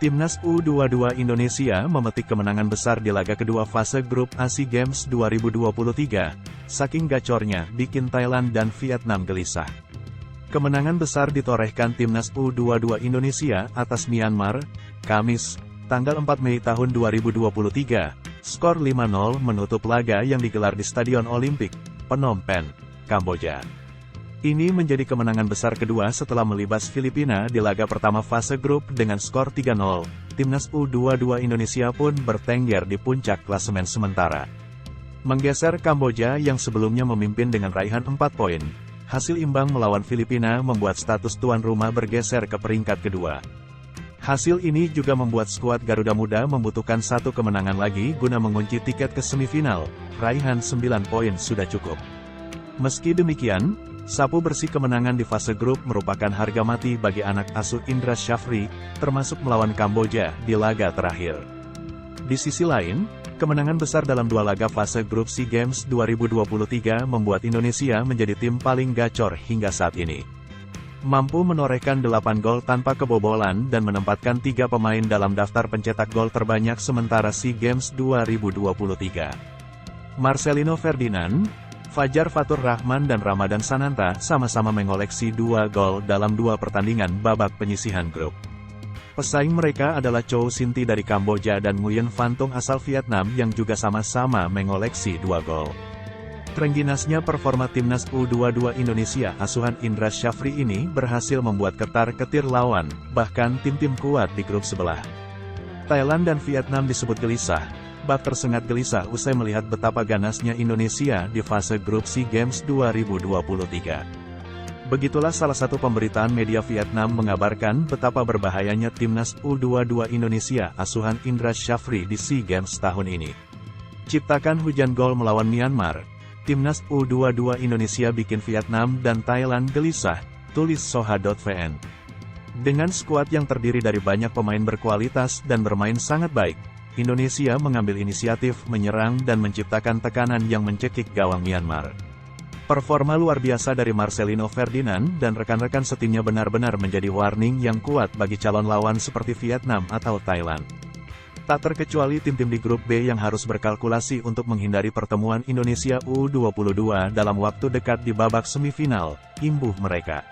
Timnas U22 Indonesia memetik kemenangan besar di laga kedua fase grup ASEAN Games 2023. Saking gacornya, bikin Thailand dan Vietnam gelisah. Kemenangan besar ditorehkan Timnas U22 Indonesia atas Myanmar, Kamis, tanggal 4 Mei tahun 2023. Skor 5-0 menutup laga yang digelar di Stadion Olimpik, Phnom Penh, Kamboja. Ini menjadi kemenangan besar kedua setelah melibas Filipina di laga pertama fase grup dengan skor 3-0. Timnas U22 Indonesia pun bertengger di puncak klasemen sementara. Menggeser Kamboja yang sebelumnya memimpin dengan raihan 4 poin. Hasil imbang melawan Filipina membuat status tuan rumah bergeser ke peringkat kedua. Hasil ini juga membuat skuad Garuda Muda membutuhkan satu kemenangan lagi guna mengunci tiket ke semifinal. Raihan 9 poin sudah cukup. Meski demikian, sapu bersih kemenangan di fase grup merupakan harga mati bagi anak asuh Indra Syafri, termasuk melawan Kamboja di laga terakhir. Di sisi lain, kemenangan besar dalam dua laga fase grup SEA Games 2023 membuat Indonesia menjadi tim paling gacor hingga saat ini. Mampu menorehkan 8 gol tanpa kebobolan dan menempatkan 3 pemain dalam daftar pencetak gol terbanyak sementara SEA Games 2023. Marcelino Ferdinand, Fajar Fatur Rahman dan Ramadan Sananta sama-sama mengoleksi 2 gol dalam 2 pertandingan babak penyisihan grup. Pesaing mereka adalah Chow Sin Thi dari Kamboja dan Nguyen Van Tung asal Vietnam yang juga sama-sama mengoleksi 2 gol. Terengginasnya performa Timnas U22 Indonesia asuhan Indra Syafri ini berhasil membuat ketar-ketir lawan, bahkan tim-tim kuat di grup sebelah. Thailand dan Vietnam disebut gelisah. Bak tersengat gelisah usai melihat betapa ganasnya Indonesia di fase grup SEA Games 2023. Begitulah salah satu pemberitaan media Vietnam mengabarkan betapa berbahayanya Timnas U22 Indonesia asuhan Indra Syafri di SEA Games tahun ini. Ciptakan hujan gol melawan Myanmar, Timnas U22 Indonesia bikin Vietnam dan Thailand gelisah, tulis Soha.vn. Dengan skuad yang terdiri dari banyak pemain berkualitas dan bermain sangat baik, Indonesia mengambil inisiatif menyerang dan menciptakan tekanan yang mencekik gawang Myanmar. Performa luar biasa dari Marcelino Ferdinand dan rekan-rekan setimnya benar-benar menjadi warning yang kuat bagi calon lawan seperti Vietnam atau Thailand. Tak terkecuali tim-tim di grup B yang harus berkalkulasi untuk menghindari pertemuan Indonesia U22 dalam waktu dekat di babak semifinal, imbuh mereka.